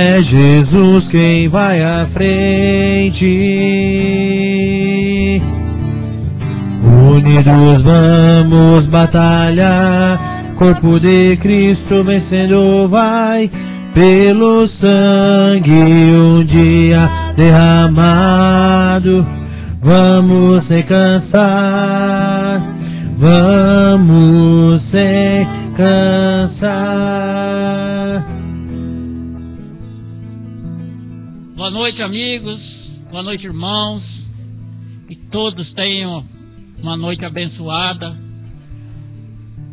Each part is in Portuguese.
É Jesus quem vai à frente. Unidos vamos batalhar, corpo de Cristo vencendo vai, pelo sangue um dia derramado. Vamos sem cansar, vamos sem cansar. Boa noite, amigos. Boa noite, irmãos. Que todos tenham uma noite abençoada.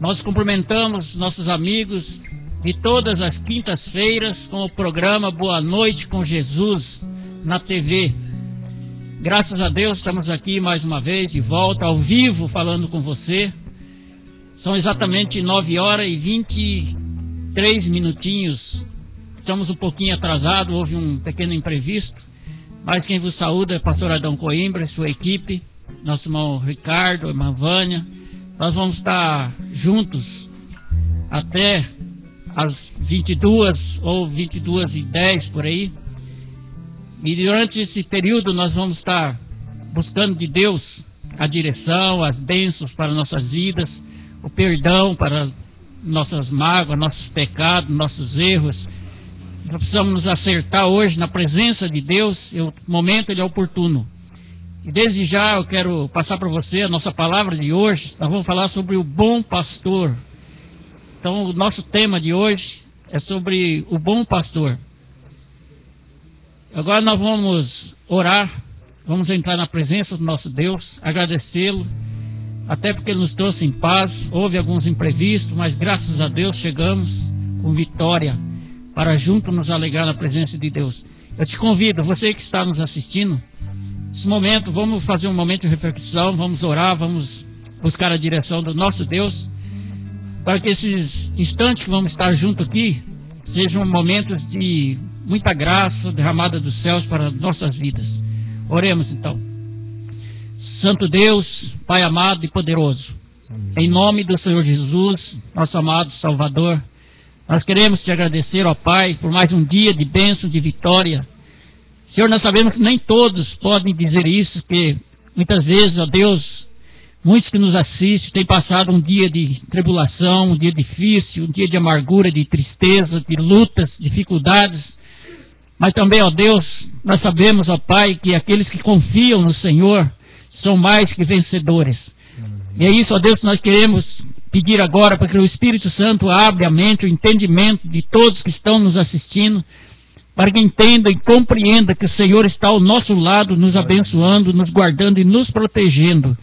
Nós cumprimentamos nossos amigos de todas as quintas-feiras com o programa Boa Noite com Jesus na TV. Graças a Deus estamos aqui mais uma vez, de volta, ao vivo, falando com você. São exatamente 9 horas e 23 minutinhos. Estamos um pouquinho atrasados, houve um pequeno imprevisto. Mas quem vos saúda é o pastor Adão Coimbra e sua equipe, nosso irmão Ricardo, irmã Vânia. Nós vamos estar juntos até às 22 ou 22h10 por aí. E durante esse período nós vamos estar buscando de Deus a direção, as bênçãos para nossas vidas, o perdão para nossas mágoas, nossos pecados, nossos erros. Nós precisamos nos acertar hoje na presença de Deus, o momento ele é oportuno. E desde já eu quero passar para você a nossa palavra de hoje. Nós vamos falar sobre o bom pastor. Então o nosso tema de hoje é sobre o bom pastor. Agora nós vamos orar, vamos entrar na presença do nosso Deus, agradecê-lo, até porque ele nos trouxe em paz. Houve alguns imprevistos, mas graças a Deus chegamos com vitória, para junto nos alegrar na presença de Deus. Eu te convido, você que está nos assistindo, nesse momento vamos fazer um momento de reflexão, vamos orar, vamos buscar a direção do nosso Deus, para que esses instantes que vamos estar junto aqui, sejam momentos de muita graça derramada dos céus para nossas vidas. Oremos então. Santo Deus, Pai amado e poderoso, em nome do Senhor Jesus, nosso amado Salvador, nós queremos te agradecer, ó Pai, por mais um dia de bênção, de vitória. Senhor, nós sabemos que nem todos podem dizer isso, que muitas vezes, ó Deus, muitos que nos assistem têm passado um dia de tribulação, um dia difícil, um dia de amargura, de tristeza, de lutas, dificuldades. Mas também, ó Deus, nós sabemos, ó Pai, que aqueles que confiam no Senhor são mais que vencedores. E é isso, ó Deus, que nós queremos pedir agora, para que o Espírito Santo abra a mente, o entendimento de todos que estão nos assistindo, para que entenda e compreenda que o Senhor está ao nosso lado, nos abençoando, nos guardando e nos protegendo.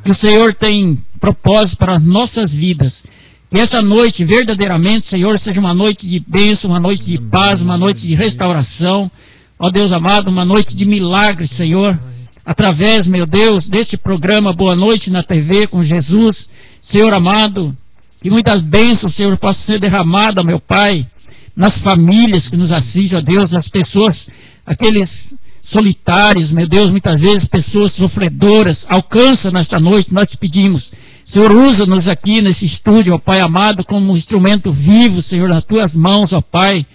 Que o Senhor tem propósito para as nossas vidas. Que esta noite, verdadeiramente, Senhor, seja uma noite de bênção, uma noite de paz, uma noite de restauração. Ó Deus amado, uma noite de milagres, Senhor. Através, meu Deus, deste programa Boa Noite na TV com Jesus. Senhor amado, que muitas bênçãos, Senhor, possam ser derramadas, meu Pai, nas famílias que nos assistem, ó Deus, nas pessoas, aqueles solitários, meu Deus, muitas vezes pessoas sofredoras. Alcança nesta noite, nós te pedimos. Senhor, usa-nos aqui nesse estúdio, ó Pai amado, como um instrumento vivo, Senhor, nas tuas mãos, ó Pai.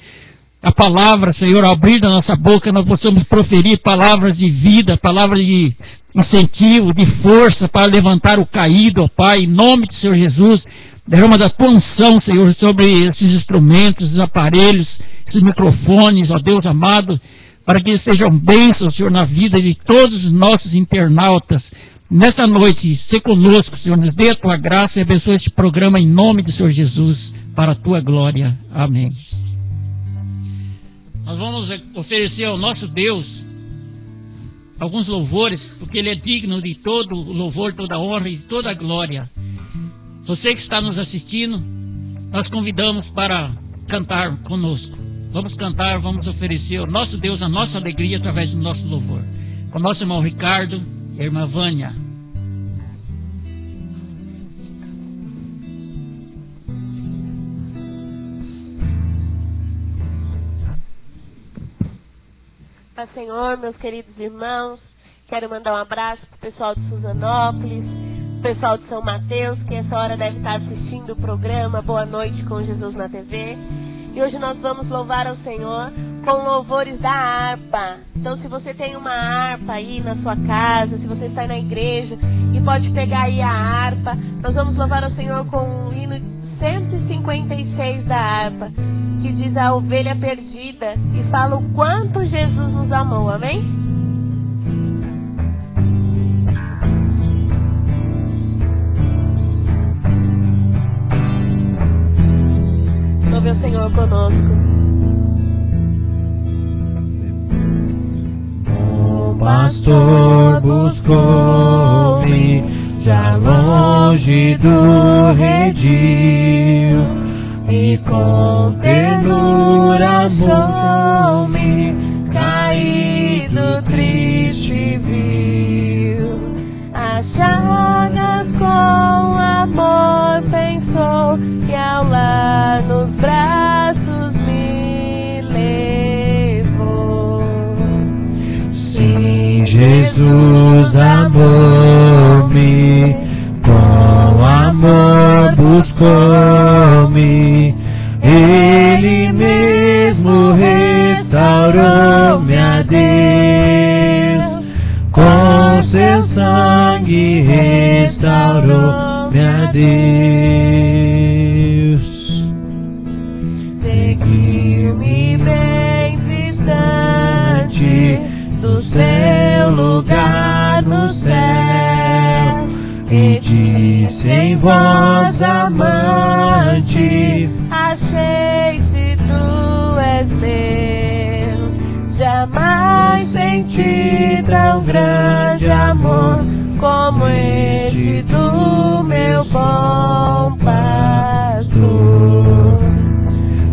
A palavra, Senhor, ao abrir da nossa boca, nós possamos proferir palavras de vida, palavras de incentivo, de força para levantar o caído, ó Pai, em nome de Senhor Jesus. Derrama da tua unção, Senhor, sobre esses instrumentos, esses aparelhos, esses microfones, ó Deus amado, para que eles sejam bênçãos, Senhor, na vida de todos os nossos internautas. Nesta noite, se conosco, Senhor, nos dê a tua graça e abençoe este programa em nome do Senhor Jesus, para a tua glória. Amém. Nós vamos oferecer ao nosso Deus alguns louvores, porque Ele é digno de todo o louvor, toda a honra e toda a glória. Você que está nos assistindo, nós convidamos para cantar conosco. Vamos cantar, vamos oferecer ao nosso Deus a nossa alegria através do nosso louvor. Com o nosso irmão Ricardo e a irmã Vânia. Paz, Senhor, meus queridos irmãos, quero mandar um abraço para o pessoal de Suzanópolis, pessoal de São Mateus, que essa hora deve estar assistindo o programa Boa Noite com Jesus na TV. E hoje nós vamos louvar ao Senhor com louvores da harpa. Então, se você tem uma harpa aí na sua casa, se você está na igreja e pode pegar aí a harpa, nós vamos louvar ao Senhor com o hino 156 da harpa, que diz a ovelha perdida e fala o quanto Jesus nos amou. Amém? Louve o Senhor conosco. O pastor buscou-me já longe do redil e com ternura amou-me, caído triste viu. As chagas com amor pensou e ao lar nos braços me levou. Sim, Jesus amou-me, com amor buscou-me, Ele mesmo restaurou-me a Deus, com seu sangue restaurou-me a Deus. Seguiu-me bem distante do seu lugar no céu e disse em voz amante: achei-te, tu és meu. Jamais senti tão grande amor como este do meu bom pastor.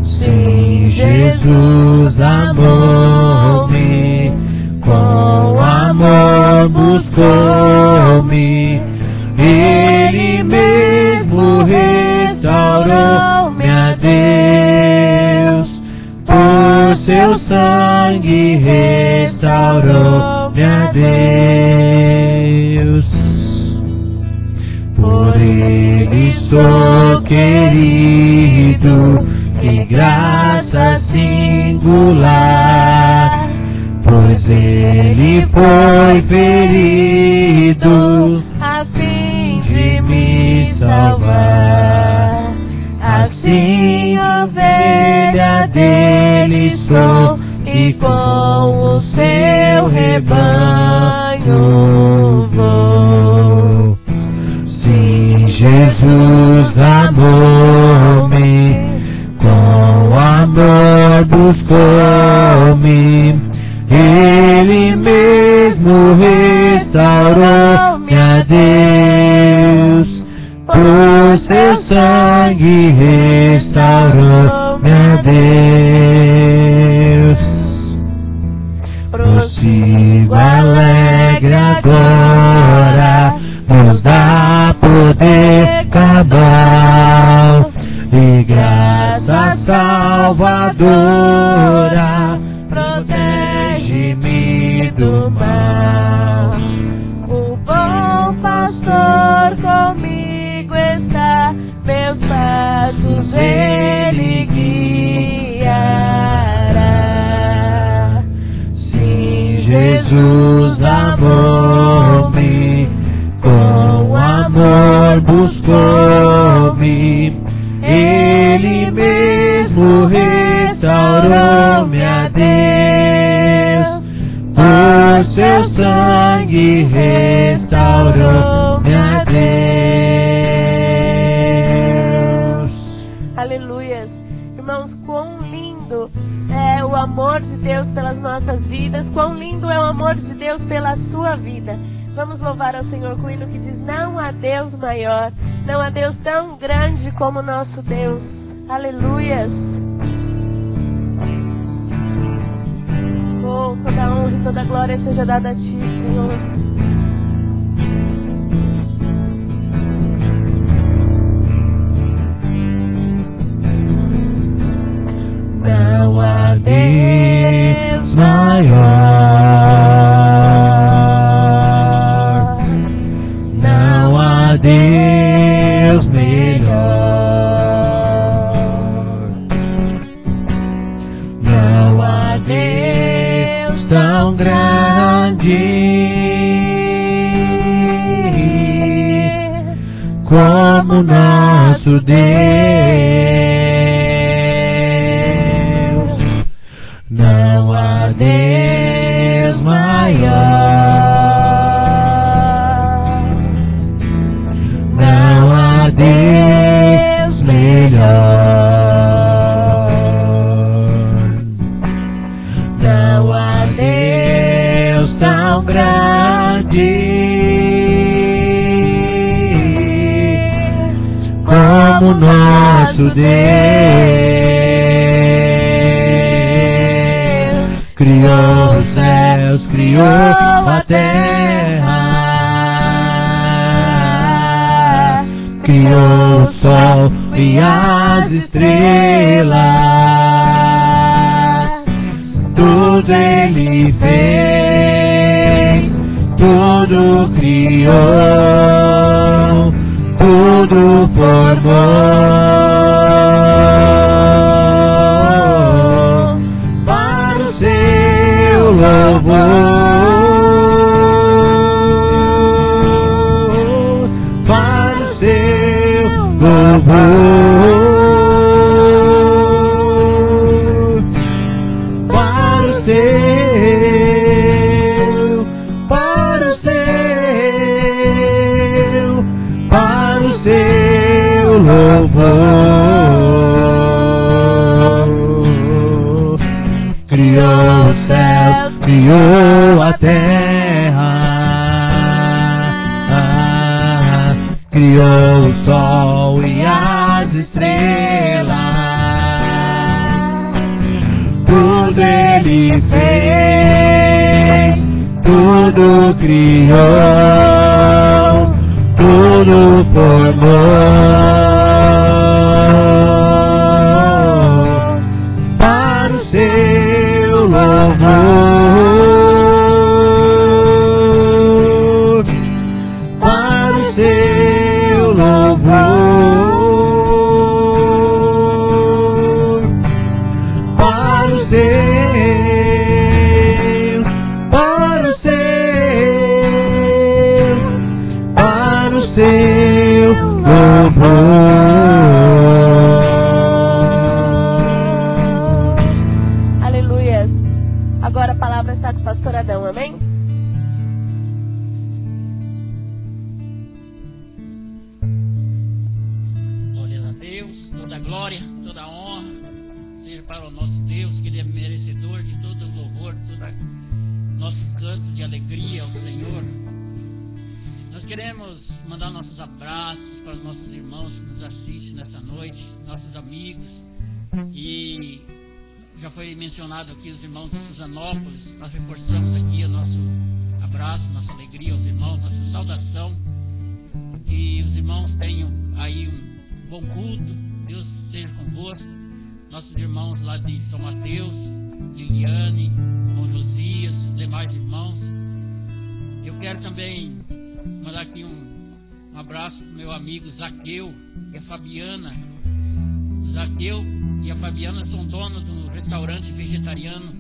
Sim, Jesus amou-me, com amor buscou-me, Ele mesmo restaurou-me a Deus, por seu sangue restaurou-me a Deus. Por Ele sou querido e graça singular, pois Ele foi ferido a fim de me salvar. Assim ovelha dele sou e com o seu rebanho vou. Sim, Jesus amou-me, com amor buscou-me, Ele mesmo restaurou-me a Deus, por seu sangue restaurou-me a Deus. Prossigo alegre agora, nos dá poder cabal e graça salvadora, protege-me do mal. O bom pastor comigo está, meus passos ele guiará. Sim, Jesus amou-me, com amor buscou-me, Ele mesmo restaurou-me a Deus, por seu sangue restaurou-me a Deus. Aleluias. Irmãos, quão lindo é o amor de Deus pelas nossas vidas, quão lindo é o amor de Deus pela sua vida. Vamos louvar ao Senhor com o hino que diz: não há Deus maior, não há Deus tão grande como o nosso Deus. Aleluias. Oh, toda honra e toda glória seja dada a Ti, Senhor. Não há Deus maior, não há Deus melhor, não há como nosso Deus. Não há Deus maior, não há Deus melhor, não há Deus tão grande como nosso Deus. Criou os céus, criou a terra, criou o sol e as estrelas. Tudo Ele fez, tudo criou, tudo formou para o seu louvor, para o seu louvor, para o seu, para o seu, para o seu louvor. Criou os céus, criou a terra, criou o sol e as estrelas. Tudo Ele fez, tudo criou, tudo formou para o seu louvor, para o seu louvor, para o seu, para o seu, para o seu louvor. Aleluias. Agora a palavra está com o pastor Adão, amém? Glória a Deus, toda glória, toda honra seja para o nosso Deus, que Ele é merecedor de todo o louvor, todo nosso canto de alegria ao Senhor. Nós queremos mandar nossos abraços para nossos irmãos que nos assistem nessa noite, nossos amigos. E já foi mencionado aqui os irmãos de Suzanópolis. Nós reforçamos aqui o nosso abraço, nossa alegria aos irmãos, nossa saudação. E os irmãos tenham aí um bom culto. Deus seja convosco. Nossos irmãos lá de São Mateus, Liliane, Dom Josias, os demais irmãos. Eu quero também mandar aqui um abraço para o meu amigo Zaqueu e a Fabiana. O Zaqueu e a Fabiana são donos do restaurante vegetariano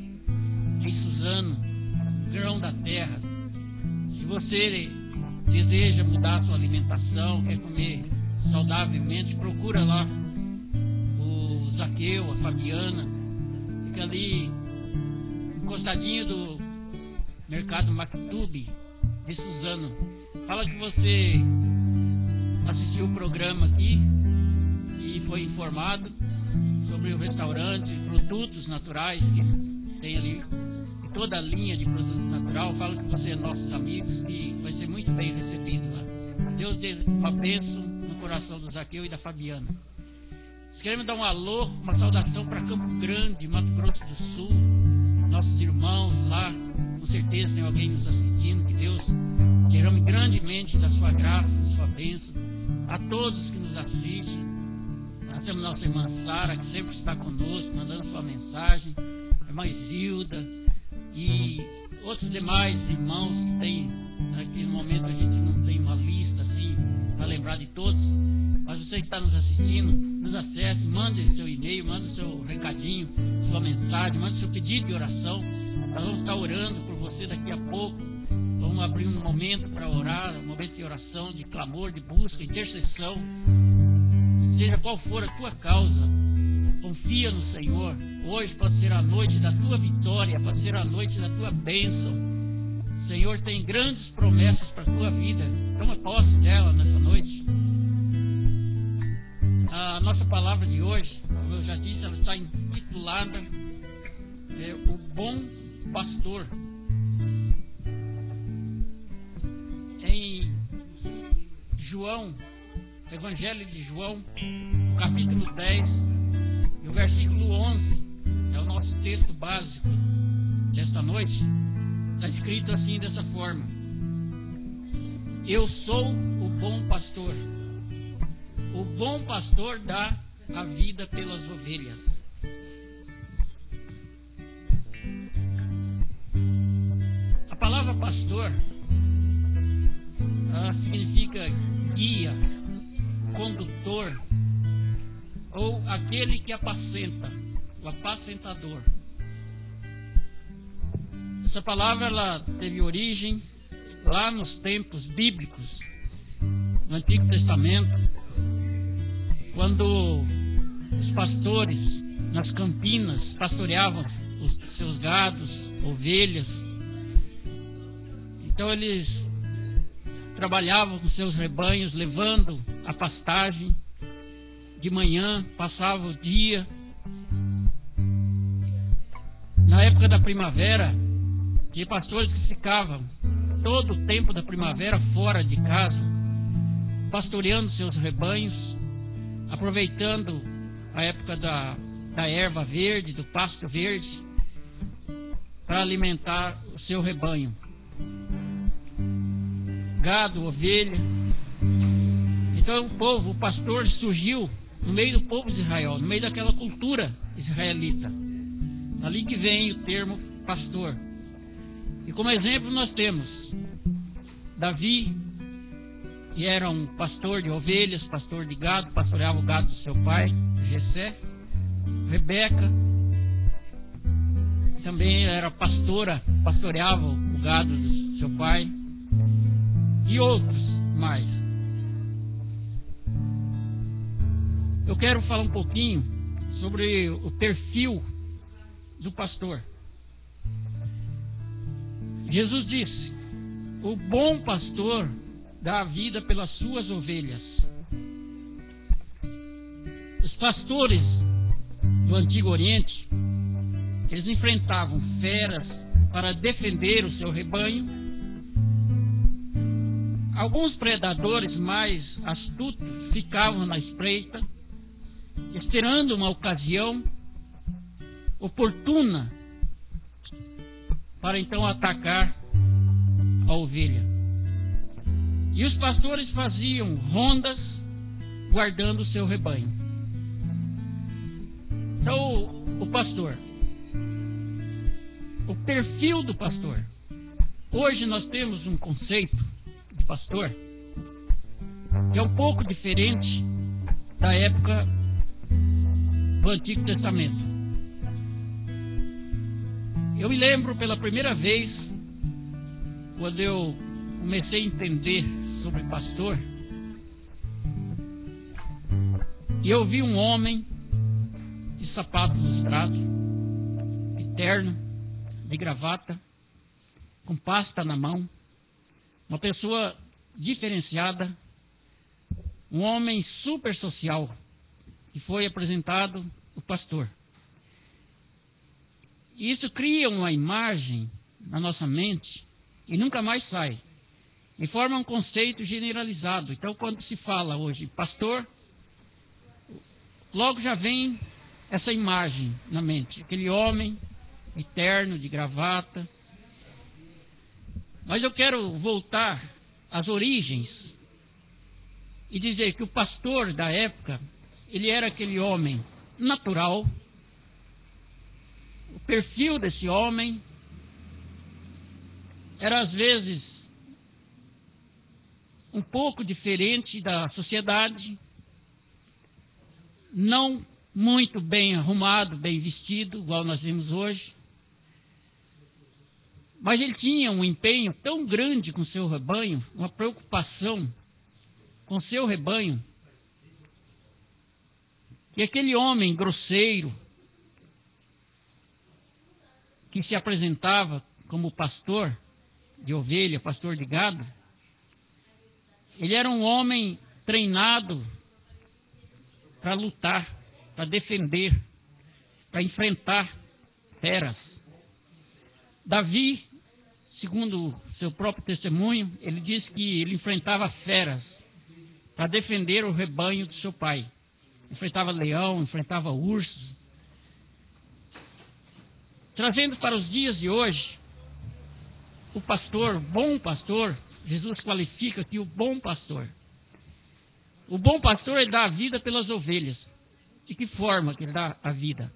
em Suzano, Grão da Terra. Se você deseja mudar a sua alimentação, quer comer saudavelmente, procura lá o Zaqueu, a Fabiana. Fica ali encostadinho do Mercado Mactube de Suzano. Fala que você assistiu o programa aqui e foi informado sobre o restaurante, produtos naturais que tem ali, e toda a linha de produto natural. Fala que você é nossos amigos, que vai ser muito bem recebido lá. Deus dê uma bênção no coração do Zaqueu e da Fabiana. Nós queremos dar um alô, uma saudação para Campo Grande, Mato Grosso do Sul. Nossos irmãos lá, com certeza tem alguém nos assistindo. Que Deus derrame grandemente da sua graça, da sua bênção a todos que nos assistem. Nós temos nossa irmã Sara, que sempre está conosco, mandando sua mensagem, a irmã Isilda e outros demais irmãos que tem. Naquele momento a gente não tem uma lista assim para lembrar de todos, mas você que está nos assistindo, nos acesse, mande seu e-mail, mande seu recadinho, sua mensagem, mande seu pedido de oração. Nós vamos estar orando por você daqui a pouco. Vamos abrir um momento para orar, um momento de oração, de clamor, de busca, intercessão. Seja qual for a tua causa, confia no Senhor. Hoje pode ser a noite da tua vitória, pode ser a noite da tua bênção. O Senhor tem grandes promessas para a tua vida. Toma posse dela nessa noite. A nossa palavra de hoje, como eu já disse, ela está intitulada O Bom Pastor. Em João, Evangelho de João, capítulo 10, e o versículo 11, é o nosso texto básico desta noite. Está escrito assim, dessa forma: Eu sou o bom pastor. O bom pastor dá a vida pelas ovelhas. A palavra pastor, ela significa guia, condutor, ou aquele que apacenta, o apacentador. Essa palavra ela teve origem lá nos tempos bíblicos, no Antigo Testamento, quando os pastores nas campinas pastoreavam os seus gados, ovelhas. Então eles trabalhavam com seus rebanhos, levando a pastagem. De manhã, passava o dia. Na época da primavera, tinha pastores que ficavam todo o tempo da primavera fora de casa, pastoreando seus rebanhos, aproveitando a época da erva verde, do pasto verde, para alimentar o seu rebanho. Gado, ovelha. Então o pastor surgiu no meio do povo de Israel, no meio daquela cultura israelita. Ali que vem o termo pastor. E como exemplo nós temos Davi, que era um pastor de ovelhas, pastor de gado, pastoreava o gado do seu pai, Jessé. Rebeca também era pastora, pastoreava o gado do seu pai. E outros mais. Eu quero falar um pouquinho sobre o perfil do pastor. Jesus disse: o bom pastor dá a vida pelas suas ovelhas. Os pastores do Antigo Oriente, eles enfrentavam feras para defender o seu rebanho. Alguns predadores mais astutos ficavam na espreita, esperando uma ocasião oportuna para então atacar a ovelha. E os pastores faziam rondas guardando o seu rebanho. Então, o pastor, o perfil do pastor. Hoje nós temos um conceito de pastor que é um pouco diferente da época do Antigo Testamento. Eu me lembro pela primeira vez, quando eu comecei a entender sobre pastor, e eu vi um homem de sapato lustrado, de terno, de gravata, com pasta na mão, uma pessoa diferenciada, um homem super social, que foi apresentado o pastor. E isso cria uma imagem na nossa mente e nunca mais sai. E forma um conceito generalizado. Então, quando se fala hoje pastor, logo já vem essa imagem na mente. Aquele homem de terno, de gravata. Mas eu quero voltar às origens e dizer que o pastor da época, ele era aquele homem natural. O perfil desse homem era às vezes um pouco diferente da sociedade, não muito bem arrumado, bem vestido, igual nós vimos hoje. Mas ele tinha um empenho tão grande com seu rebanho, uma preocupação com seu rebanho, que aquele homem grosseiro, que se apresentava como pastor de ovelha, pastor de gado, ele era um homem treinado para lutar, para defender, para enfrentar feras. Davi, segundo seu próprio testemunho, ele diz que ele enfrentava feras para defender o rebanho de seu pai. Enfrentava leão, enfrentava ursos. Trazendo para os dias de hoje, o pastor, o bom pastor, Jesus qualifica aqui o bom pastor. O bom pastor, ele dá a vida pelas ovelhas. De que forma que ele dá a vida?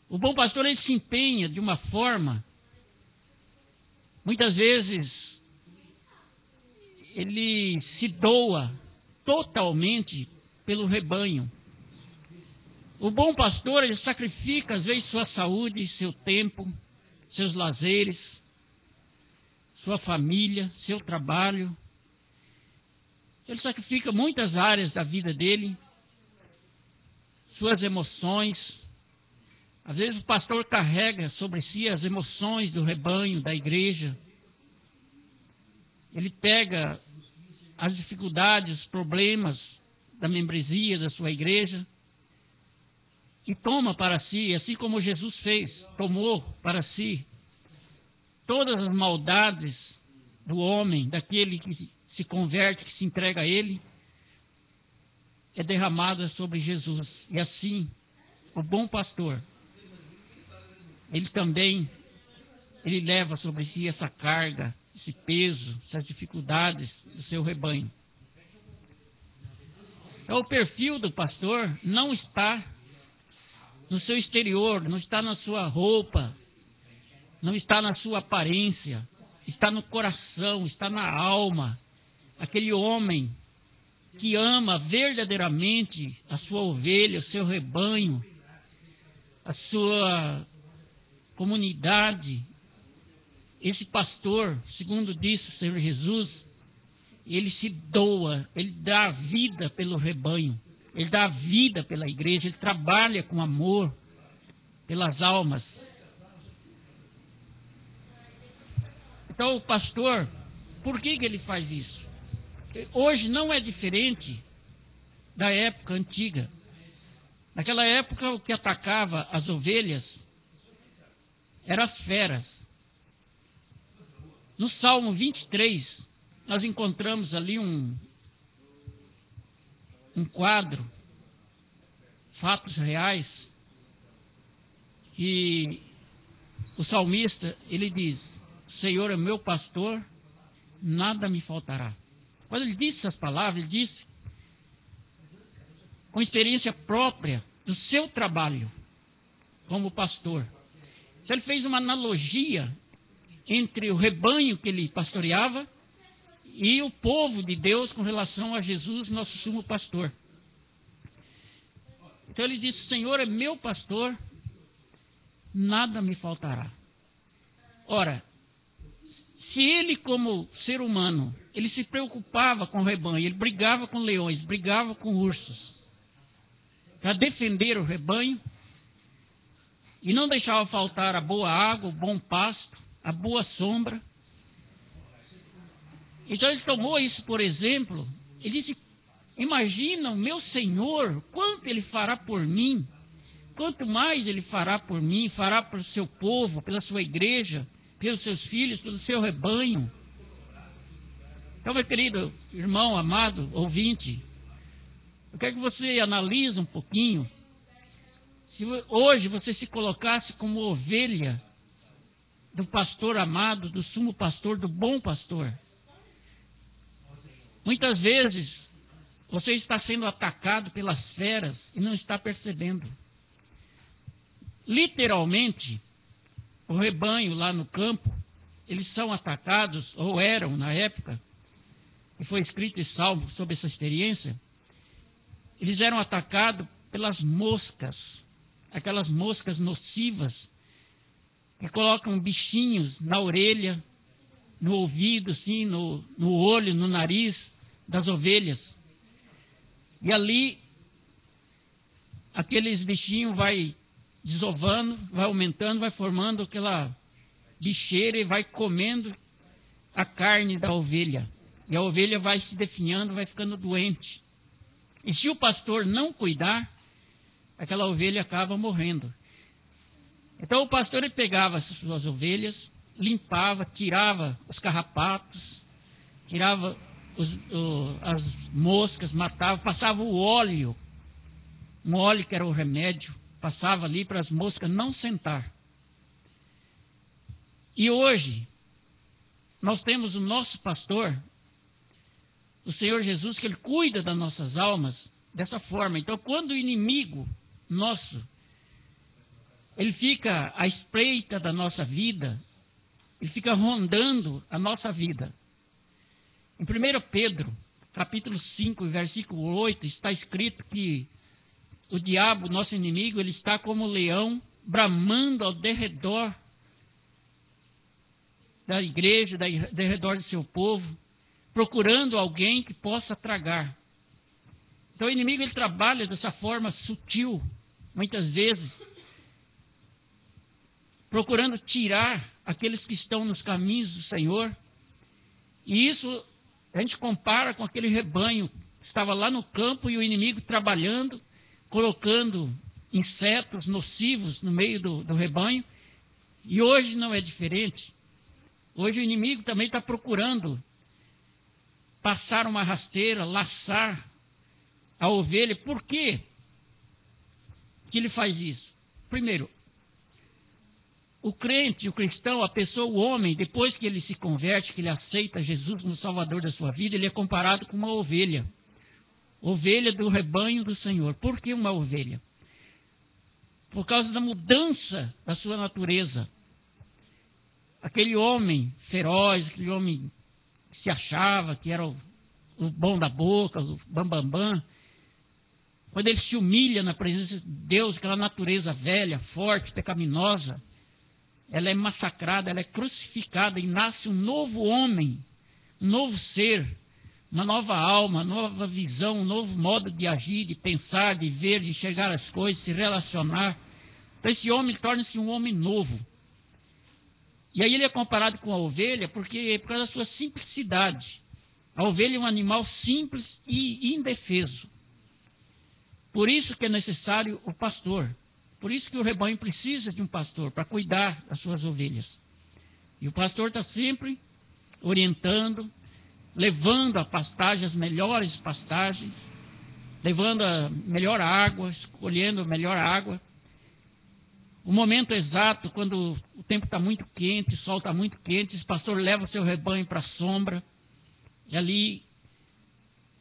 O bom pastor, ele se empenha de uma forma, muitas vezes, ele se doa totalmente pelo rebanho. O bom pastor, ele sacrifica, às vezes, sua saúde, seu tempo, seus lazeres, sua família, seu trabalho. Ele sacrifica muitas áreas da vida dele, suas emoções. Às vezes o pastor carrega sobre si as emoções do rebanho, da igreja. Ele pega as dificuldades, os problemas da membresia da sua igreja e toma para si, assim como Jesus fez, tomou para si todas as maldades do homem, daquele que se converte, que se entrega a ele, é derramada sobre Jesus. E assim, o bom pastor, ele leva sobre si essa carga, esse peso, essas dificuldades do seu rebanho. Então, o perfil do pastor não está no seu exterior, não está na sua roupa, não está na sua aparência, está no coração, está na alma. Aquele homem que ama verdadeiramente a sua ovelha, o seu rebanho, a sua comunidade. Esse pastor, segundo disse o Senhor Jesus, ele se doa, ele dá a vida pelo rebanho, ele dá a vida pela igreja, ele trabalha com amor pelas almas. Então o pastor, por que ele faz isso? Hoje não é diferente da época antiga. Naquela época o que atacava as ovelhas eram as feras. No Salmo 23, nós encontramos ali um quadro, fatos reais, e o salmista, ele diz: o Senhor é meu pastor, nada me faltará. Quando ele disse essas palavras, ele disse com experiência própria do seu trabalho como pastor. Então ele fez uma analogia entre o rebanho que ele pastoreava e o povo de Deus com relação a Jesus, nosso sumo pastor. Então ele disse: o Senhor é meu pastor, nada me faltará. Ora, se ele como ser humano, ele se preocupava com o rebanho, ele brigava com leões, brigava com ursos, para defender o rebanho, e não deixava faltar a boa água, o bom pasto, a boa sombra. Então ele tomou isso por exemplo, ele disse: imagina o meu Senhor, quanto ele fará por mim, quanto mais ele fará por mim, fará para o seu povo, pela sua igreja, pelos seus filhos, pelo seu rebanho. Então, meu querido irmão, amado, ouvinte, eu quero que você analise um pouquinho. Se hoje você se colocasse como ovelha do pastor amado, do sumo pastor, do bom pastor, muitas vezes você está sendo atacado pelas feras e não está percebendo. Literalmente, o rebanho lá no campo, eles são atacados, ou eram na época, que foi escrito em Salmo sobre essa experiência, eles eram atacados pelas moscas, aquelas moscas nocivas que colocam bichinhos na orelha, no ouvido, assim, no olho, no nariz das ovelhas. E ali, aqueles bichinhos vai desovando, vai aumentando, vai formando aquela bicheira e vai comendo a carne da ovelha. E a ovelha vai se definhando, vai ficando doente. E se o pastor não cuidar, aquela ovelha acaba morrendo. Então o pastor ele pegava as suas ovelhas, limpava, tirava os carrapatos, tirava as moscas, matava, passava o óleo, um óleo que era o remédio, passava ali para as moscas não sentar. E hoje, nós temos o nosso pastor, o Senhor Jesus, que Ele cuida das nossas almas dessa forma. Então, quando o inimigo nosso, ele fica à espreita da nossa vida, ele fica rondando a nossa vida. Em 1 Pedro, capítulo 5, versículo 8, está escrito que o diabo, nosso inimigo, ele está como um leão, bramando ao derredor da igreja, ao derredor do seu povo, procurando alguém que possa tragar. Então o inimigo ele trabalha dessa forma sutil, muitas vezes, procurando tirar aqueles que estão nos caminhos do Senhor. E isso a gente compara com aquele rebanho que estava lá no campo e o inimigo trabalhando, colocando insetos nocivos no meio do rebanho. E hoje não é diferente. Hoje o inimigo também está procurando passar uma rasteira, laçar a ovelha. Por quê que ele faz isso? Primeiro, o crente, o cristão, a pessoa, o homem, depois que ele se converte, que ele aceita Jesus como Salvador da sua vida, ele é comparado com uma ovelha. Ovelha do rebanho do Senhor. Por que uma ovelha? Por causa da mudança da sua natureza. Aquele homem feroz, aquele homem que se achava que era o bom da boca, o bambambam, quando ele se humilha na presença de Deus, aquela natureza velha, forte, pecaminosa, ela é massacrada, ela é crucificada e nasce um novo homem, um novo ser, uma nova alma, uma nova visão, um novo modo de agir, de pensar, de ver, de enxergar as coisas, se relacionar. Então esse homem torna-se um homem novo. E aí ele é comparado com a ovelha por causa da sua simplicidade. A ovelha é um animal simples e indefeso. Por isso que é necessário o pastor. Por isso que o rebanho precisa de um pastor para cuidar das suas ovelhas. E o pastor está sempre orientando, levando a pastagem, as melhores pastagens, levando a melhor água, escolhendo a melhor água. O momento exato, quando o tempo está muito quente, o sol está muito quente, esse pastor leva o seu rebanho para a sombra, e ali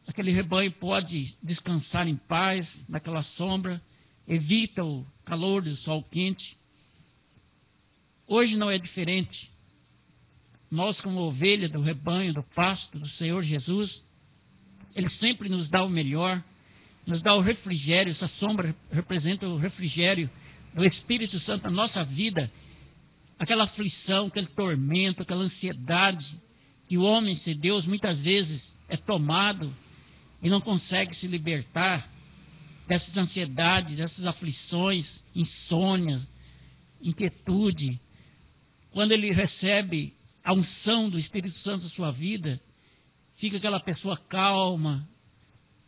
aquele rebanho pode descansar em paz naquela sombra, evita o calor do sol quente. Hoje não é diferente. Nós, como ovelha do rebanho, do pasto do Senhor Jesus, Ele sempre nos dá o melhor, nos dá o refrigério. Essa sombra representa o refrigério do Espírito Santo na nossa vida. Aquela aflição, aquele tormento, aquela ansiedade que o homem sem Deus muitas vezes é tomado e não consegue se libertar dessas ansiedades, dessas aflições, insônias, inquietude. Quando ele recebe a unção do Espírito Santo na sua vida, fica aquela pessoa calma,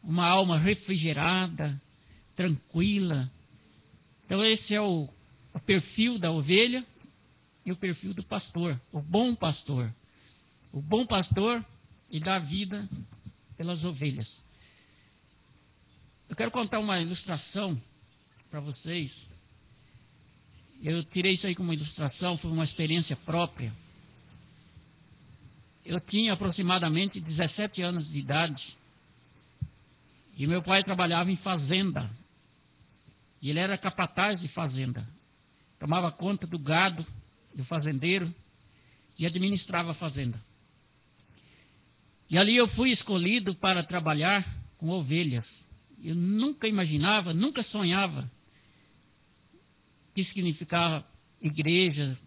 uma alma refrigerada, tranquila. Então esse é o perfil da ovelha e o perfil do pastor, o bom pastor. O bom pastor, ele dá vida pelas ovelhas. Eu quero contar uma ilustração para vocês. Eu tirei isso aí como ilustração, foi uma experiência própria. Eu tinha aproximadamente 17 anos de idade. E meu pai trabalhava em fazenda. E ele era capataz de fazenda. Tomava conta do gado, do fazendeiro, e administrava a fazenda. E ali eu fui escolhido para trabalhar com ovelhas. Eu nunca imaginava, nunca sonhava que significava igreja,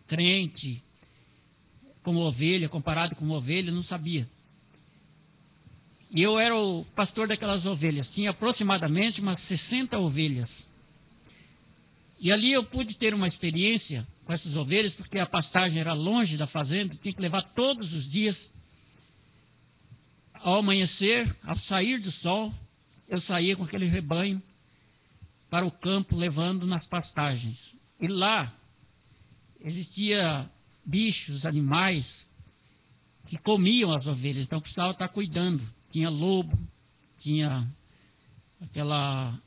crente, como ovelha, comparado com ovelha, não sabia. E eu era o pastor daquelas ovelhas. Tinha aproximadamente umas 60 ovelhas. E ali eu pude ter uma experiência com essas ovelhas, porque a pastagem era longe da fazenda, tinha que levar todos os dias. Ao amanhecer, ao sair do sol, eu saía com aquele rebanho para o campo, levando nas pastagens. E lá existia bichos, animais que comiam as ovelhas, então precisava estar cuidando. Tinha lobo, tinha aquela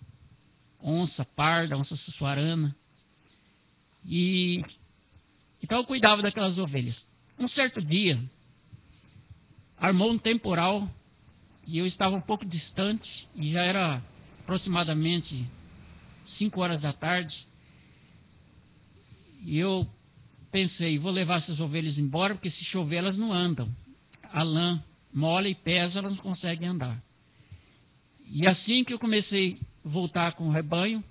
onça parda, onça sussuarana. Então eu cuidava daquelas ovelhas. Um certo dia, armou um temporal e eu estava um pouco distante e já era aproximadamente 5 horas da tarde. E eu pensei, vou levar essas ovelhas embora, porque se chover elas não andam. A lã molha e pesa, elas não conseguem andar. E assim que eu comecei a voltar com o rebanho,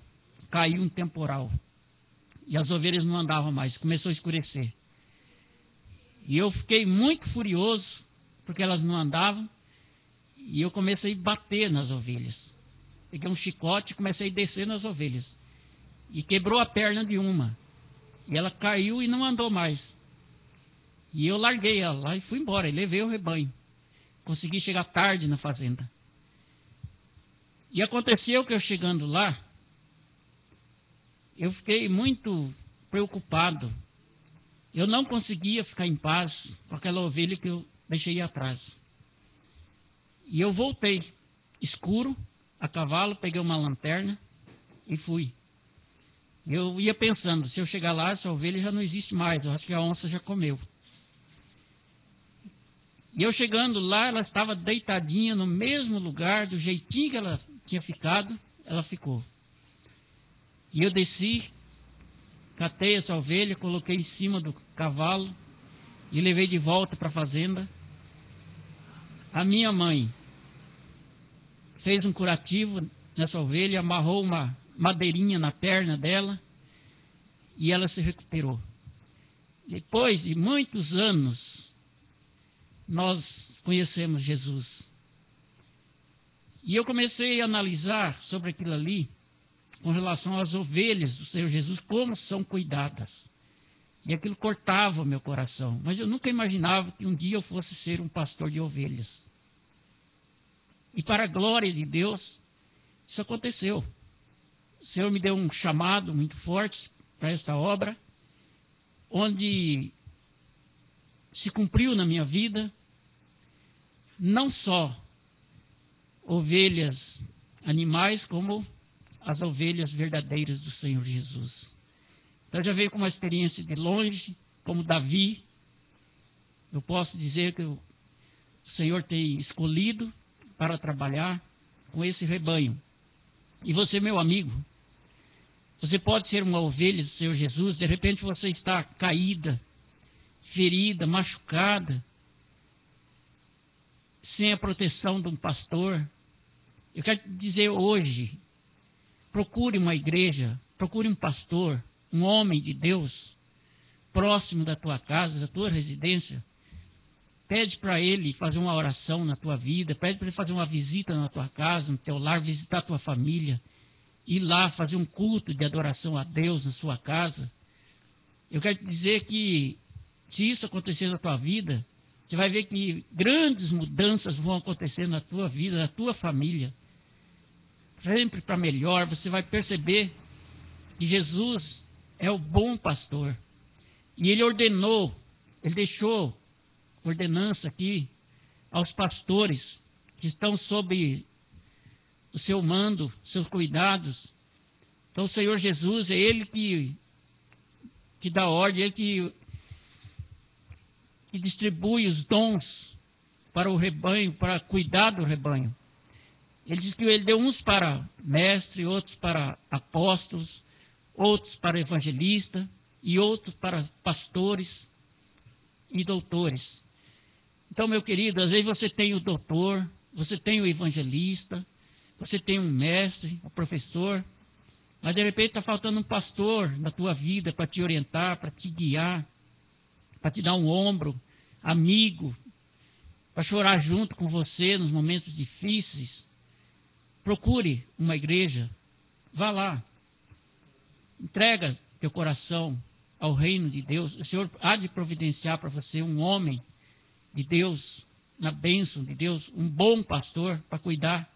caiu um temporal. E as ovelhas não andavam mais, começou a escurecer. E eu fiquei muito furioso, porque elas não andavam, e eu comecei a bater nas ovelhas. Peguei um chicote e comecei a descer nas ovelhas. E quebrou a perna de uma. E ela caiu e não andou mais. E eu larguei ela lá e fui embora, e levei o rebanho. Consegui chegar tarde na fazenda. E aconteceu que eu chegando lá, eu fiquei muito preocupado. Eu não conseguia ficar em paz com aquela ovelha que eu deixei atrás. E eu voltei, escuro, a cavalo, peguei uma lanterna e fui. Eu ia pensando, se eu chegar lá, essa ovelha já não existe mais, eu acho que a onça já comeu. E eu chegando lá, ela estava deitadinha no mesmo lugar, do jeitinho que ela tinha ficado, ela ficou. E eu desci, catei essa ovelha, coloquei em cima do cavalo e levei de volta para a fazenda. A minha mãe fez um curativo nessa ovelha, amarrou uma madeirinha na perna dela e ela se recuperou. Depois de muitos anos, nós conhecemos Jesus. E eu comecei a analisar sobre aquilo ali, com relação às ovelhas do Senhor Jesus, como são cuidadas. E aquilo cortava o meu coração. Mas eu nunca imaginava que um dia eu fosse ser um pastor de ovelhas. E para a glória de Deus, isso aconteceu. O Senhor me deu um chamado muito forte para esta obra, onde se cumpriu na minha vida, não só ovelhas, animais, como as ovelhas verdadeiras do Senhor Jesus. Então já veio com uma experiência de longe, como Davi. Eu posso dizer que o Senhor tem escolhido para trabalhar com esse rebanho. E você, meu amigo, você pode ser uma ovelha do Senhor Jesus, de repente você está caída, ferida, machucada, sem a proteção de um pastor. Eu quero te dizer hoje, procure uma igreja, procure um pastor, um homem de Deus, próximo da tua casa, da tua residência. Pede para ele fazer uma oração na tua vida, pede para ele fazer uma visita na tua casa, no teu lar, visitar a tua família, ir lá fazer um culto de adoração a Deus na sua casa. Eu quero te dizer que, se isso acontecer na tua vida, você vai ver que grandes mudanças vão acontecer na tua vida, na tua família. Sempre para melhor, você vai perceber que Jesus é o bom pastor. E ele ordenou, ele deixou ordenança aqui aos pastores que estão sob o seu mando, seus cuidados. Então o Senhor Jesus é ele que dá ordem, ele que distribui os dons para o rebanho, para cuidar do rebanho. Ele diz que ele deu uns para mestre, outros para apóstolos, outros para evangelista e outros para pastores e doutores. Então, meu querido, às vezes você tem o doutor, você tem o evangelista, você tem um mestre, um professor, mas de repente está faltando um pastor na tua vida para te orientar, para te guiar. para te dar um ombro, amigo, para chorar junto com você nos momentos difíceis. Procure uma igreja, vá lá, entrega teu coração ao reino de Deus. O Senhor há de providenciar para você um homem de Deus, na bênção de Deus, um bom pastor para cuidar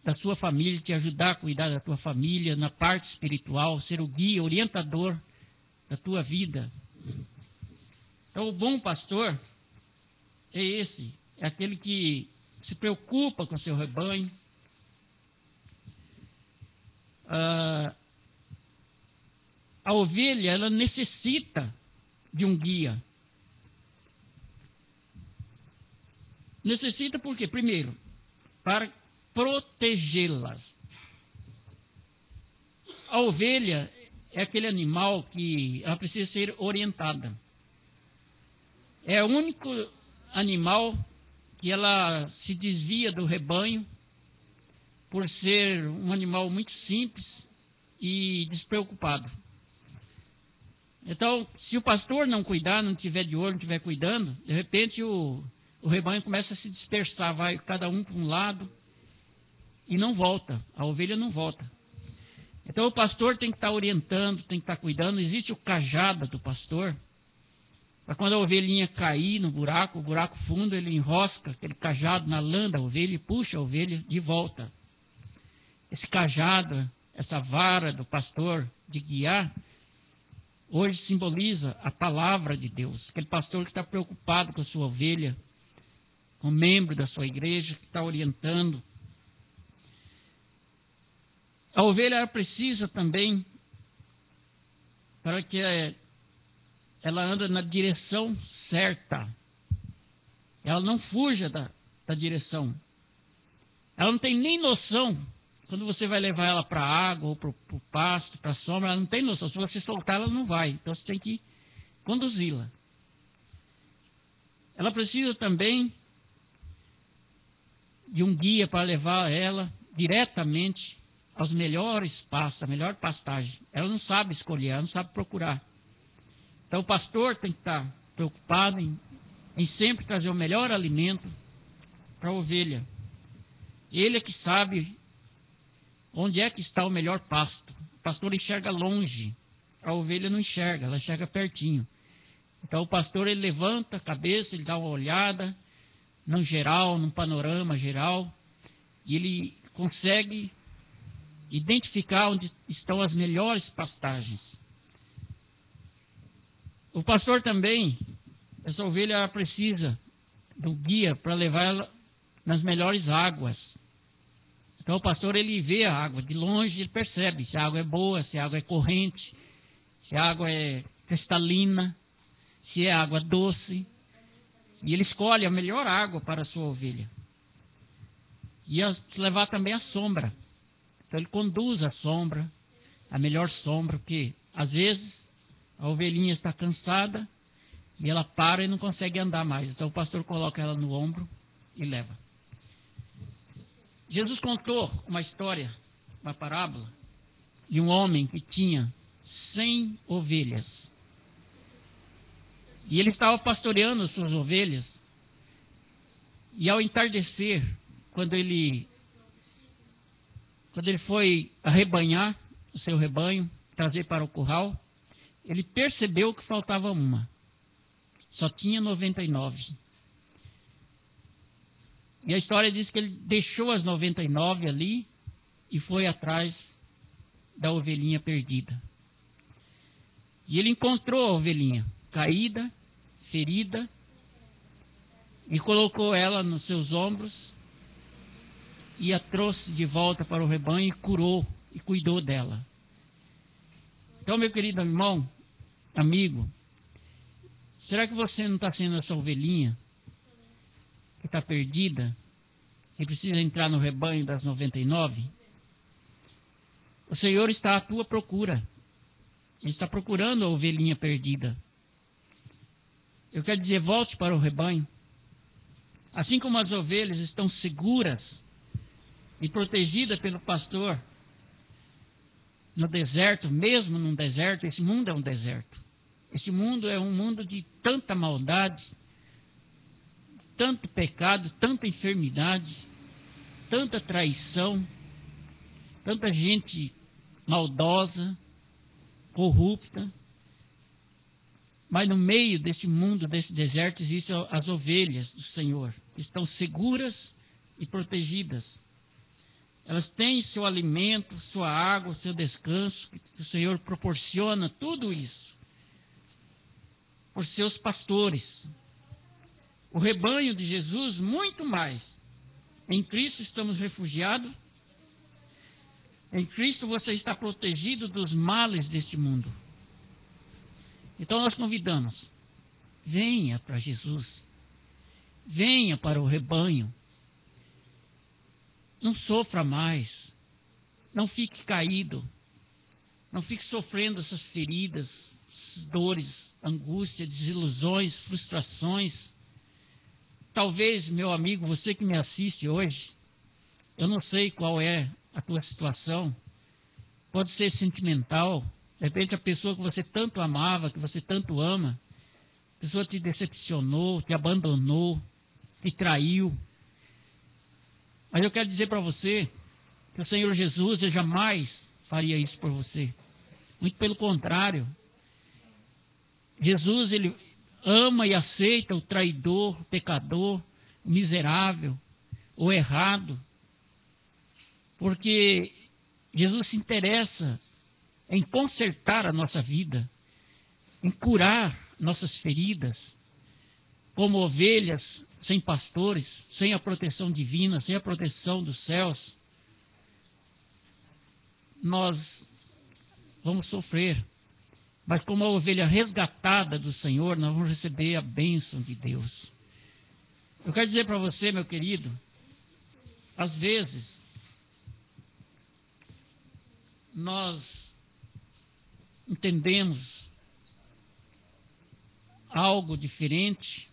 da sua família, te ajudar a cuidar da tua família, na parte espiritual, ser o guia, orientador da tua vida. Então, o bom pastor é esse, é aquele que se preocupa com o seu rebanho. A ovelha, ela necessita de um guia. Necessita por quê? Primeiro, para protegê-las. A ovelha é aquele animal que ela precisa ser orientada. É o único animal que ela se desvia do rebanho por ser um animal muito simples e despreocupado. Então, se o pastor não cuidar, não tiver de olho, não estiver cuidando, de repente o rebanho começa a se dispersar, vai cada um para um lado e não volta, a ovelha não volta. Então o pastor tem que estar orientando, tem que estar cuidando. Existe o cajado do pastor, para quando a ovelhinha cair no buraco, o buraco fundo, ele enrosca aquele cajado na lã da ovelha e puxa a ovelha de volta. Esse cajado, essa vara do pastor de guiar, hoje simboliza a palavra de Deus. Aquele pastor que está preocupado com a sua ovelha, com o membro da sua igreja, que está orientando. A ovelha ela precisa também, para que ela ande na direção certa. Ela não fuja da direção. Ela não tem nem noção. Quando você vai levar ela para a água, ou para o pasto, para a sombra, ela não tem noção. Se você soltar, ela não vai. Então você tem que conduzi-la. Ela precisa também de um guia para levar ela diretamente aos melhores pastos, a melhor pastagem. Ela não sabe escolher, ela não sabe procurar. Então o pastor tem que estar preocupado em sempre trazer o melhor alimento para a ovelha. Ele é que sabe onde é que está o melhor pasto. O pastor enxerga longe, a ovelha não enxerga, ela enxerga pertinho. Então o pastor ele levanta a cabeça, ele dá uma olhada no geral, num panorama geral, e ele consegue identificar onde estão as melhores pastagens. O pastor também, essa ovelha ela precisa do guia para levar ela nas melhores águas. Então o pastor ele vê a água, de longe ele percebe se a água é boa, se a água é corrente, se a água é cristalina, se é água doce. E ele escolhe a melhor água para a sua ovelha. E levar também a sombra. Então ele conduz a sombra, a melhor sombra, porque às vezes a ovelhinha está cansada e ela para e não consegue andar mais. Então o pastor coloca ela no ombro e leva. Jesus contou uma história, uma parábola, de um homem que tinha 100 ovelhas. E ele estava pastoreando as suas ovelhas. E ao entardecer, quando ele foi arrebanhar o seu rebanho, trazer para o curral, ele percebeu que faltava uma. Só tinha 99. E a história diz que ele deixou as 99 ali e foi atrás da ovelhinha perdida. E ele encontrou a ovelhinha caída, ferida, e colocou ela nos seus ombros e a trouxe de volta para o rebanho e curou e cuidou dela. Então, meu querido irmão, amigo, será que você não está sendo essa ovelhinha que está perdida e precisa entrar no rebanho das 99? O Senhor está à tua procura. Ele está procurando a ovelhinha perdida. Eu quero dizer, volte para o rebanho. Assim como as ovelhas estão seguras e protegidas pelo pastor no deserto, mesmo num deserto, esse mundo é um deserto. Este mundo é um mundo de tanta maldade, tanto pecado, tanta enfermidade, tanta traição, tanta gente maldosa, corrupta. Mas no meio deste mundo, desse deserto, existem as ovelhas do Senhor, que estão seguras e protegidas. Elas têm seu alimento, sua água, seu descanso, que o Senhor proporciona tudo isso por seus pastores. O rebanho de Jesus, muito mais. Em Cristo estamos refugiados. Em Cristo você está protegido dos males deste mundo. Então nós convidamos, venha para Jesus, venha para o rebanho, não sofra mais, não fique caído, não fique sofrendo essas feridas, essas dores, angústia, desilusões, frustrações. Talvez, meu amigo, você que me assiste hoje, eu não sei qual é a tua situação, pode ser sentimental. De repente a pessoa que você tanto amava, que você tanto ama, a pessoa te decepcionou, te abandonou, te traiu. Mas eu quero dizer para você que o Senhor Jesus, ele jamais faria isso por você. Muito pelo contrário. Jesus, ele ama e aceita o traidor, o pecador, o miserável, o errado. Porque Jesus se interessa em consertar a nossa vida, em curar nossas feridas, como ovelhas sem pastores, sem a proteção divina, sem a proteção dos céus. Nós vamos sofrer, mas como a ovelha resgatada do Senhor, nós vamos receber a bênção de Deus. Eu quero dizer para você, meu querido, às vezes, nós entendemos algo diferente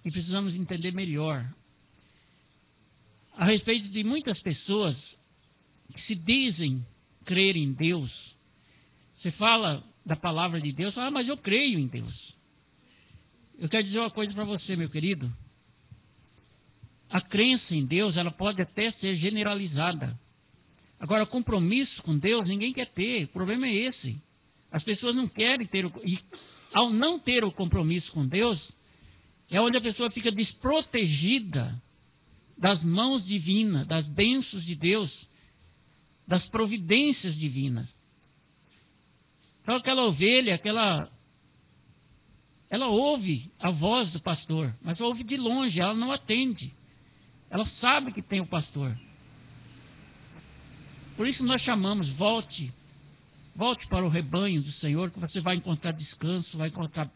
e precisamos entender melhor a respeito de muitas pessoas que se dizem crer em Deus. Você fala da palavra de Deus, fala, mas eu creio em Deus. Eu quero dizer uma coisa para você, meu querido. A crença em Deus, ela pode até ser generalizada. Agora, compromisso com Deus, ninguém quer ter. O problema é esse. As pessoas não querem ter. E ao não ter o compromisso com Deus, é onde a pessoa fica desprotegida das mãos divinas, das bênçãos de Deus, das providências divinas. Então, aquela ovelha, ela ouve a voz do pastor, mas ouve de longe, ela não atende. Ela sabe que tem o pastor. Por isso nós chamamos, volte para o rebanho do Senhor, que você vai encontrar descanso, vai encontrar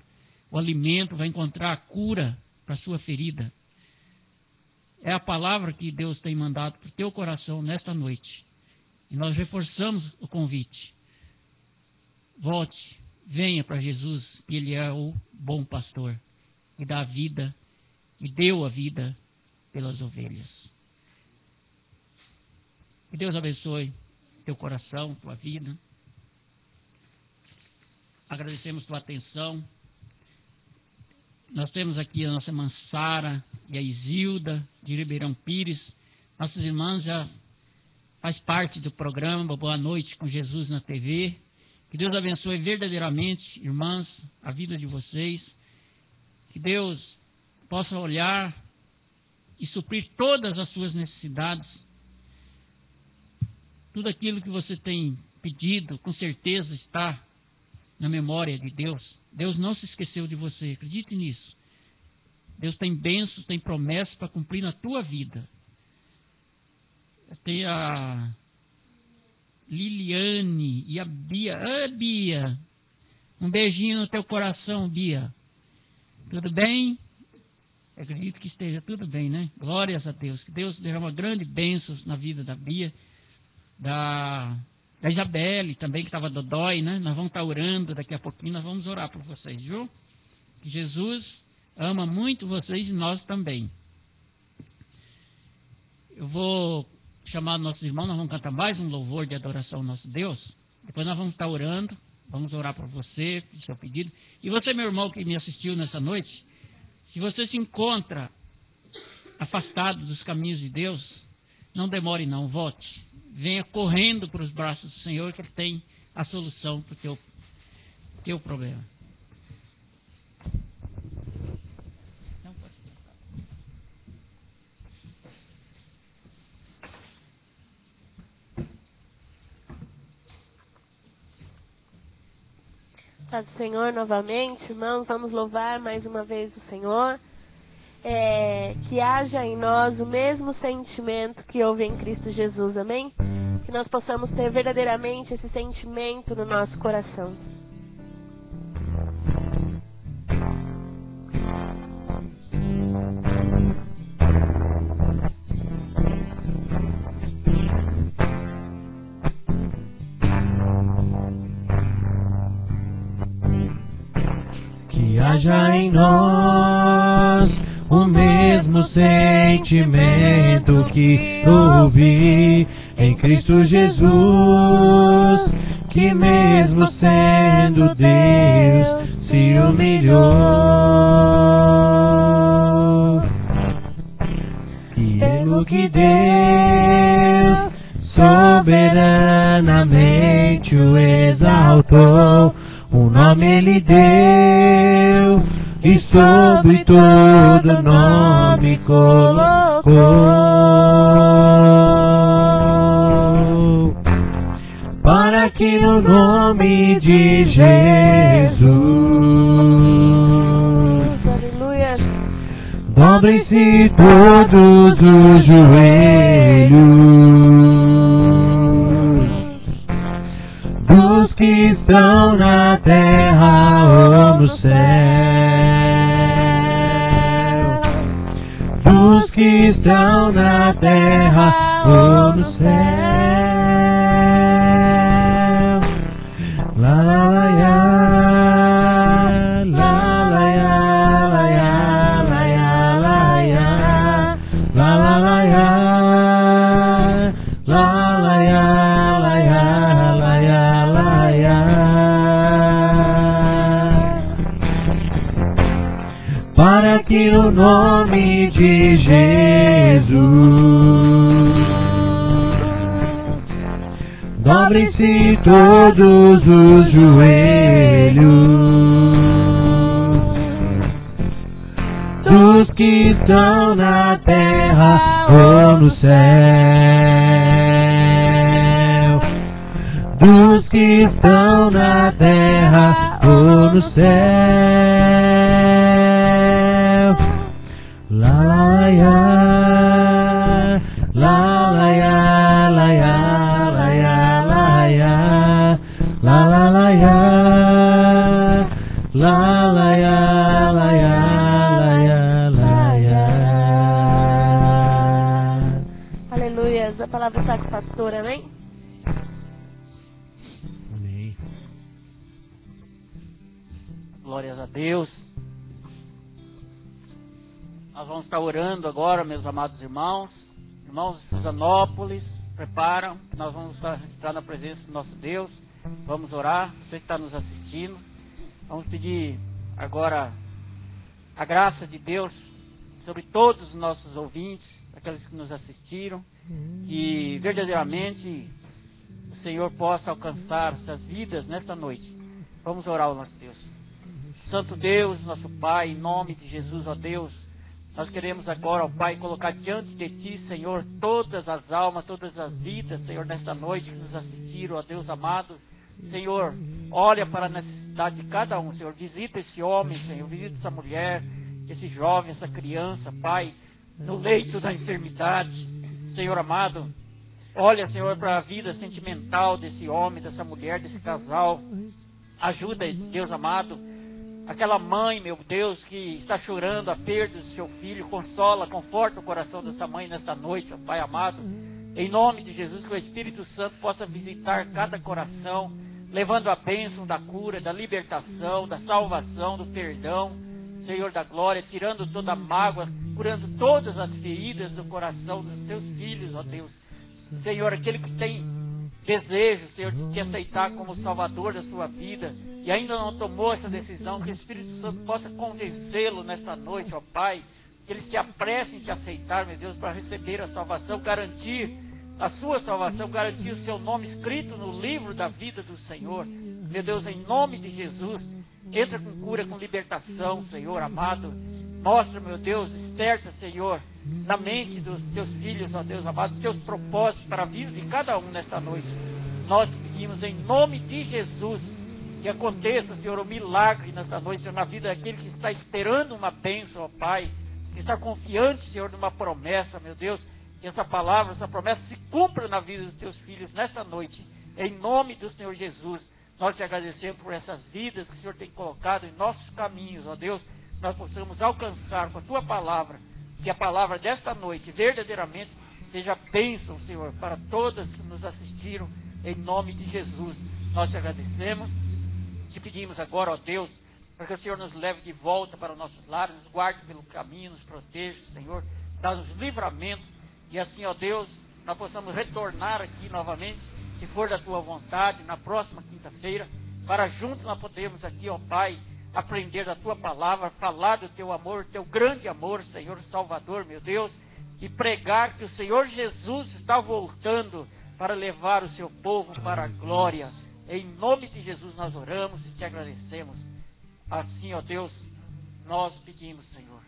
o alimento, vai encontrar a cura para a sua ferida. É a palavra que Deus tem mandado para o teu coração nesta noite. E nós reforçamos o convite. Volte, venha para Jesus, que Ele é o bom pastor, e dá a vida, e deu a vida pelas ovelhas. Que Deus abençoe teu coração, tua vida. Agradecemos tua atenção. Nós temos aqui a nossa irmã Sara e a Isilda de Ribeirão Pires. Nossas irmãs já faz parte do programa Boa Noite com Jesus na TV. Que Deus abençoe verdadeiramente, irmãs, a vida de vocês. Que Deus possa olhar e suprir todas as suas necessidades. Tudo aquilo que você tem pedido, com certeza está na memória de Deus. Deus não se esqueceu de você, acredite nisso. Deus tem bênçãos, tem promessas para cumprir na tua vida. Tem a Liliane e a Bia. Ah, Bia, um beijinho no teu coração, Bia. Tudo bem? Eu acredito que esteja tudo bem, né? Glórias a Deus. Que Deus derrama grandes bênçãos na vida da Bia. Da Isabelle também, que estava dodói, né? Nós vamos estar orando daqui a pouquinho, nós vamos orar por vocês, viu? Que Jesus ama muito vocês e nós também. Eu vou chamar nossos irmãos, nós vamos cantar mais um louvor de adoração ao nosso Deus. Depois nós vamos estar orando Vamos orar por você, seu pedido. E você, meu irmão, que me assistiu nessa noite, se você se encontra afastado dos caminhos de Deus, não demore não, volte. Venha correndo para os braços do Senhor, que Ele tem a solução para o teu problema. Paz do Senhor novamente, irmãos, vamos louvar mais uma vez o Senhor. Que haja em nós o mesmo sentimento que houve em Cristo Jesus, amém? Que nós possamos ter verdadeiramente esse sentimento no nosso coração. Que haja em nós o mesmo sentimento que houve em Cristo Jesus, que mesmo sendo Deus se humilhou. E pelo que Deus soberanamente o exaltou, o nome Ele deu, e sobre todo nome colocou, para que no nome de Jesus dobrem-se todos os joelhos dos que estão na terra ou no céu, dos que estão na terra ou no céu. La la la ya, la la ya, la ya, la ya, la ya, la la la ya, la la ya, la ya, la ya, la ya. Para que no nome de Jesus dobrem-se todos os joelhos dos que estão na terra ou no céu, dos que estão na terra ou no céu. La la la ya, la la ya, la ya, la ya, la ya, la la la ya, la la ya, la ya, la ya, la ya. Aleluia. A palavra está com o pastor, amém? Amém. Glórias a Deus. Nós vamos estar orando agora, meus amados irmãos. Irmãos de Suzanópolis, preparam, que nós vamos entrar na presença do nosso Deus. Vamos orar, você que está nos assistindo. Vamos pedir agora a graça de Deus sobre todos os nossos ouvintes, aqueles que nos assistiram, e verdadeiramente o Senhor possa alcançar essas vidas nesta noite. Vamos orar ao nosso Deus. Santo Deus, nosso Pai, em nome de Jesus, ó Deus, nós queremos agora, ó Pai, colocar diante de Ti, Senhor, todas as almas, todas as vidas, Senhor, nesta noite que nos assistiram, ó Deus amado. Senhor, olha para a necessidade de cada um, Senhor. Visita esse homem, Senhor, visita essa mulher, esse jovem, essa criança, Pai, no leito da enfermidade. Senhor amado, olha, Senhor, para a vida sentimental desse homem, dessa mulher, desse casal. Ajuda, Deus amado, aquela mãe, meu Deus, que está chorando a perda do seu filho. Consola, conforta o coração dessa mãe nesta noite, ó Pai amado. Em nome de Jesus, que o Espírito Santo possa visitar cada coração, levando a bênção da cura, da libertação, da salvação, do perdão, Senhor da glória, tirando toda a mágoa, curando todas as feridas do coração dos teus filhos, ó Deus. Senhor, aquele que tem desejo, Senhor, de te aceitar como Salvador da sua vida e ainda não tomou essa decisão, que o Espírito Santo possa convencê-lo nesta noite, ó Pai, que ele se apresse em te aceitar, meu Deus, para receber a salvação, garantir a sua salvação, garantir o seu nome escrito no livro da vida do Senhor. Meu Deus, em nome de Jesus, entra com cura, com libertação, Senhor amado. Mostra, meu Deus, desperta, Senhor, na mente dos teus filhos, ó Deus amado, teus propósitos para a vida de cada um nesta noite. Nós pedimos em nome de Jesus que aconteça, Senhor, o milagre nesta noite, Senhor, na vida daquele que está esperando uma bênção, ó Pai, que está confiante, Senhor, numa promessa, meu Deus, que essa palavra, essa promessa se cumpra na vida dos teus filhos nesta noite. Em nome do Senhor Jesus, nós te agradecemos por essas vidas que o Senhor tem colocado em nossos caminhos, ó Deus, nós possamos alcançar com a tua palavra, que a palavra desta noite verdadeiramente seja bênção, Senhor, para todas que nos assistiram, em nome de Jesus. Nós te agradecemos, te pedimos agora, ó Deus, para que o Senhor nos leve de volta para os nossos lares, nos guarde pelo caminho, nos proteja, Senhor, dá-nos livramento, e assim, ó Deus, nós possamos retornar aqui novamente, se for da tua vontade, na próxima quinta-feira, para juntos nós podermos aqui, ó Pai, aprender da tua palavra, falar do teu amor, teu grande amor, Senhor Salvador, meu Deus, e pregar que o Senhor Jesus está voltando para levar o seu povo para a glória. Em nome de Jesus nós oramos e te agradecemos. Assim, ó Deus, nós pedimos, Senhor,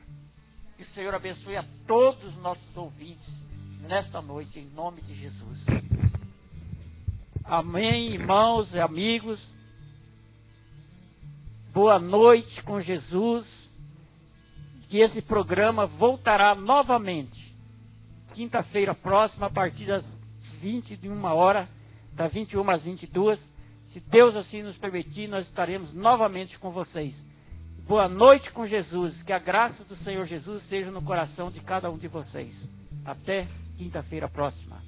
que o Senhor abençoe a todos os nossos ouvintes nesta noite, em nome de Jesus. Amém, irmãos e amigos. Boa noite com Jesus, que esse programa voltará novamente, quinta-feira próxima, a partir das 21 horas, das 21 às 22, se Deus assim nos permitir, nós estaremos novamente com vocês. Boa noite com Jesus, que a graça do Senhor Jesus seja no coração de cada um de vocês. Até quinta-feira próxima.